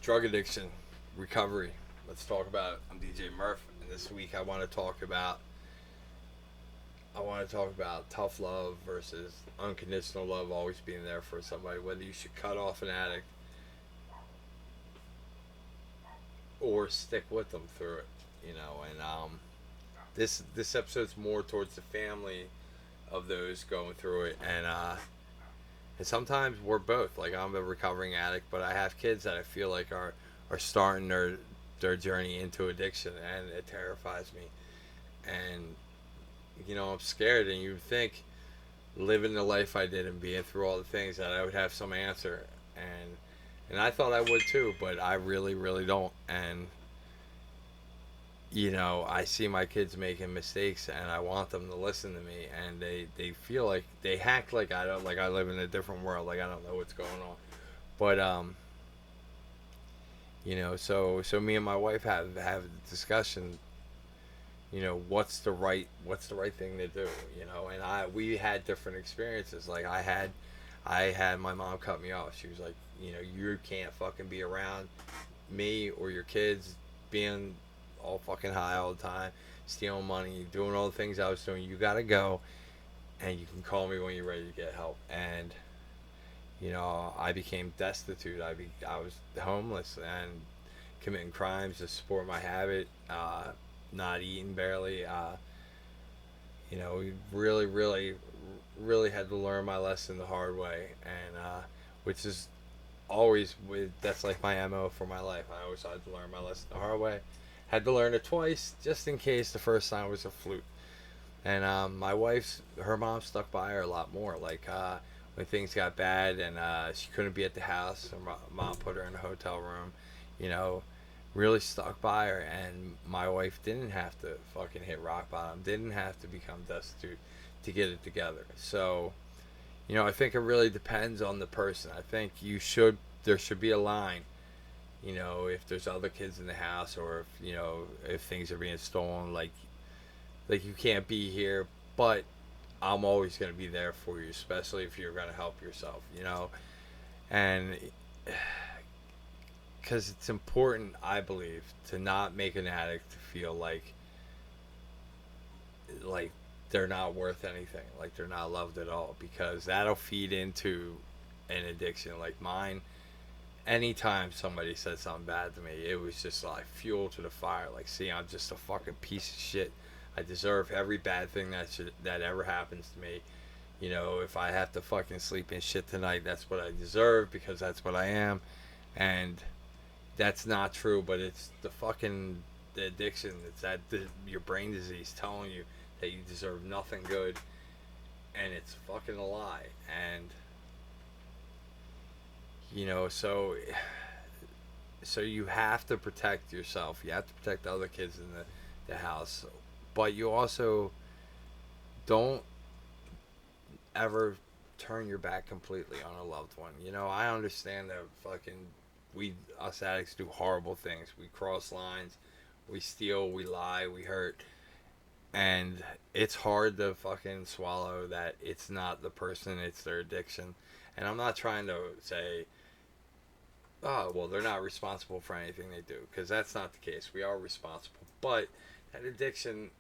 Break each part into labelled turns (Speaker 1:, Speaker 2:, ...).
Speaker 1: Drug addiction, recovery. Let's talk about it. I'm DJ-Murph, and this week I want to talk about tough love versus unconditional love, always being there for somebody, whether you should cut off an addict or stick with them through it, and this episode's more towards the family of those going through it, and sometimes we're both. Like, I'm a recovering addict, but I have kids that I feel like are starting their journey into addiction, and it terrifies me. And I'm scared. And you think, living the life I did and being through all the things, that I would have some answer, and I thought I would too, but I really, really don't. And I see my kids making mistakes, and I want them to listen to me, and they feel like they act like I don't, like I live in a different world, like I don't know what's going on. But so me and my wife have a discussion. What's the right thing to do? And we had different experiences. Like, I had my mom cut me off. She was like, you can't fucking be around me or your kids being all fucking high all the time, stealing money, doing all the things I was doing. You gotta go, and you can call me when you're ready to get help. And I became destitute. I was homeless and committing crimes to support my habit. Not eating barely. Really, really, really had to learn my lesson the hard way, and which is always that's like my MO for my life. I always had to learn my lesson the hard way. Had to learn it twice, just in case the first time was a fluke. And my her mom stuck by her a lot more. Like, when things got bad and she couldn't be at the house, her mom put her in a hotel room. You know, really stuck by her, and my wife didn't have to fucking hit rock bottom, didn't have to become destitute to get it together. So, I think it really depends on the person. I think there should be a line. If there's other kids in the house, or if things are being stolen, like you can't be here, but I'm always going to be there for you, especially if you're going to help yourself, and because it's important, I believe, to not make an addict feel like they're not worth anything, like they're not loved at all, because that'll feed into an addiction like mine. Anytime somebody said something bad to me, it was just like fuel to the fire. Like, see, I'm just a fucking piece of shit. I deserve every bad thing that ever happens to me. If I have to fucking sleep in shit tonight, that's what I deserve, because that's what I am. And that's not true, but it's the addiction. It's your brain disease telling you that you deserve nothing good, and it's fucking a lie. And so you have to protect yourself. You have to protect the other kids in the house, but you also don't ever turn your back completely on a loved one. I understand that fucking us addicts do horrible things. We cross lines, we steal, we lie, we hurt, and it's hard to fucking swallow that it's not the person, it's their addiction. And I'm not trying to say, oh, well, they're not responsible for anything they do, because that's not the case. We are responsible, but that addiction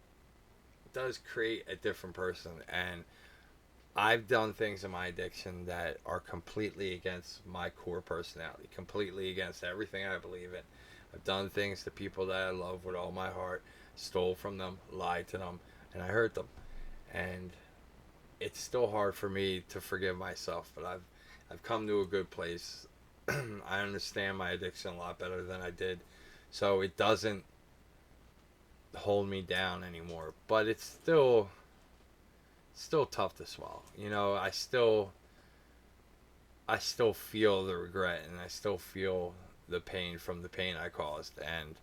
Speaker 1: does create a different person. And I've done things in my addiction that are completely against my core personality, completely against everything I believe in. I've done things to people that I love with all my heart, stole from them, lied to them, and I hurt them. And it's still hard for me to forgive myself, but I've come to a good place. I understand my addiction a lot better than I did, so it doesn't hold me down anymore. But it's still tough to swallow. I still feel the regret, and I still feel the pain from the pain I caused. And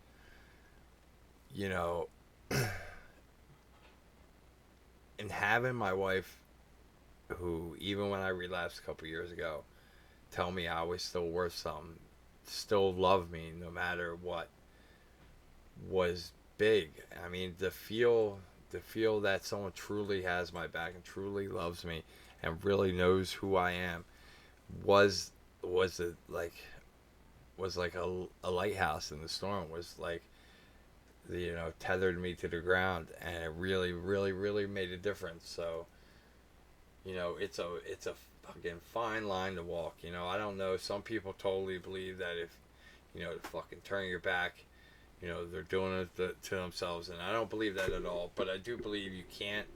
Speaker 1: you know, and having my wife, who, even when I relapsed a couple years ago, tell me I was still worth something, still love me no matter what, was big. I mean, to feel that someone truly has my back and truly loves me and really knows who I am was was a, like was like a lighthouse in the storm. Was like, tethered me to the ground, and it really, really, really made a difference. So, it's a fucking fine line to walk. I don't know. Some people totally believe that if, to fucking turn your back, they're doing it to themselves, and I don't believe that at all. But I do believe you can't.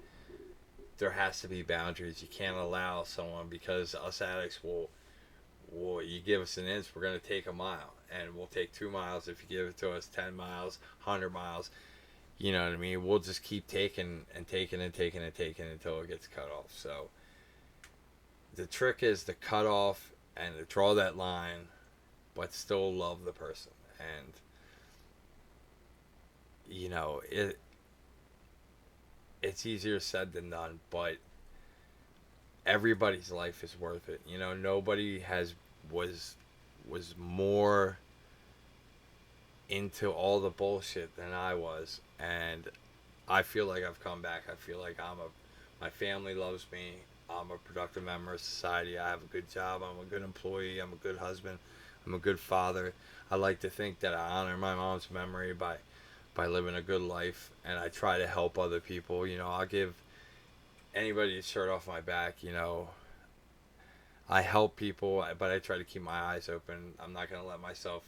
Speaker 1: There has to be boundaries. You can't allow someone, because us addicts will you give us an inch, we're gonna take a mile, and we'll take 2 miles if you give it to us 10 miles, 100 miles. You know what I mean? We'll just keep taking and taking and taking and taking until it gets cut off. So the trick is to cut off and to draw that line, but still love the person. And it's easier said than done, but everybody's life is worth it. Nobody was more into all the bullshit than I was, and I feel like I've come back. I feel like my family loves me. I'm a productive member of society. I have a good job. I'm a good employee. I'm a good husband. I'm a good father. I like to think that I honor my mom's memory by living a good life, and I try to help other people. I'll give anybody a shirt off my back. I help people, but I try to keep my eyes open. I'm not going to let myself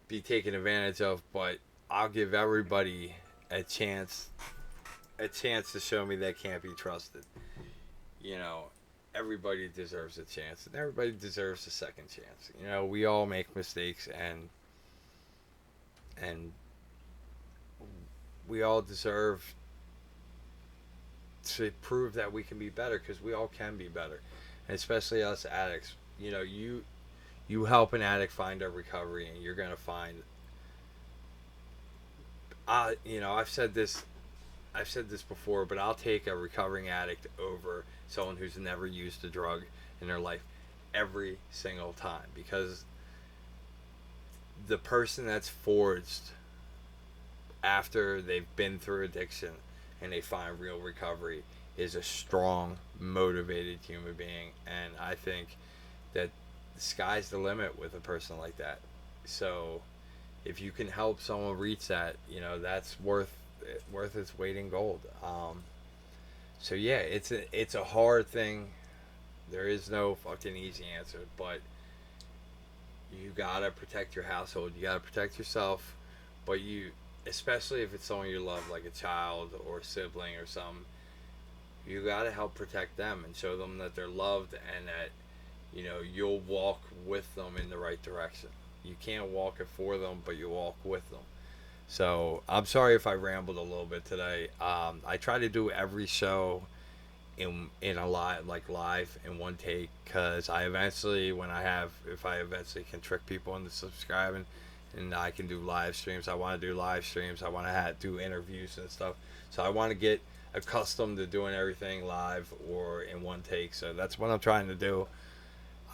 Speaker 1: be taken advantage of, but I'll give everybody a chance to show me they can't be trusted. Everybody deserves a chance, and everybody deserves a second chance. We all make mistakes, and we all deserve to prove that we can be better, because we all can be better, and especially us addicts. You help an addict find a recovery, and you're gonna find. I've said this before, but I'll take a recovering addict over someone who's never used a drug in their life every single time, because the person that's forged after they've been through addiction and they find real recovery is a strong, motivated human being. And I think that the sky's the limit with a person like that. So if you can help someone reach that, that's worth its weight in gold. So yeah, it's a hard thing. There is no fucking easy answer, but you gotta protect your household. You gotta protect yourself, but especially if it's someone you love, like a child or a sibling or something, you gotta help protect them and show them that they're loved, and that you'll walk with them in the right direction. You can't walk it for them, but you walk with them. So I'm sorry if I rambled a little bit today. I try to do every show in a live in one take, because if I eventually can trick people into subscribing, and I can do live streams. I want to do live streams. I want to do interviews and stuff. So I want to get accustomed to doing everything live or in one take. So that's what I'm trying to do.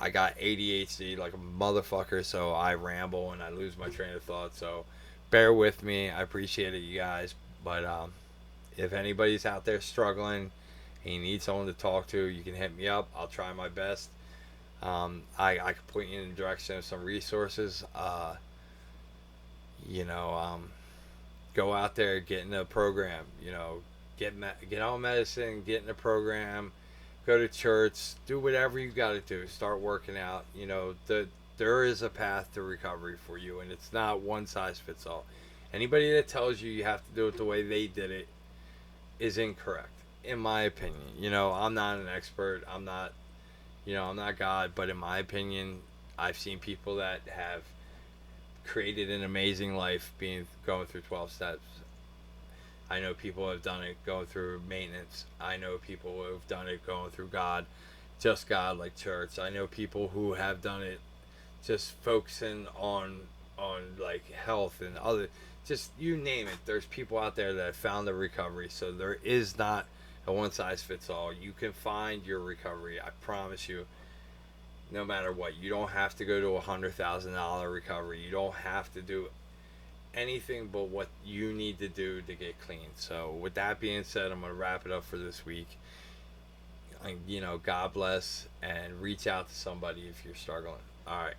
Speaker 1: I got ADHD like a motherfucker, so I ramble and I lose my train of thought. So bear with me. I appreciate it, you guys. But if anybody's out there struggling and you need someone to talk to, you can hit me up. I'll try my best. I can point you in the direction of some resources. Go out there, get in a program. Get on medicine, get in a program, go to church, do whatever you got to do. Start working out. There is a path to recovery for you, and it's not one size fits all. Anybody that tells you have to do it the way they did it is incorrect, in my opinion. I'm not an expert. I'm not God, but in my opinion, I've seen people that have created an amazing life going through 12 steps. I know people who have done it going through maintenance. I know people who have done it going through God, just God, like church. I know people who have done it just focusing on like health and other, just you name it. There's people out there that have found the recovery. So there is not a one size fits all. You can find your recovery. I promise you. No matter what, you don't have to go to $100,000 recovery. You don't have to do anything but what you need to do to get clean. So with that being said, I'm going to wrap it up for this week. God bless, and reach out to somebody if you're struggling. All right.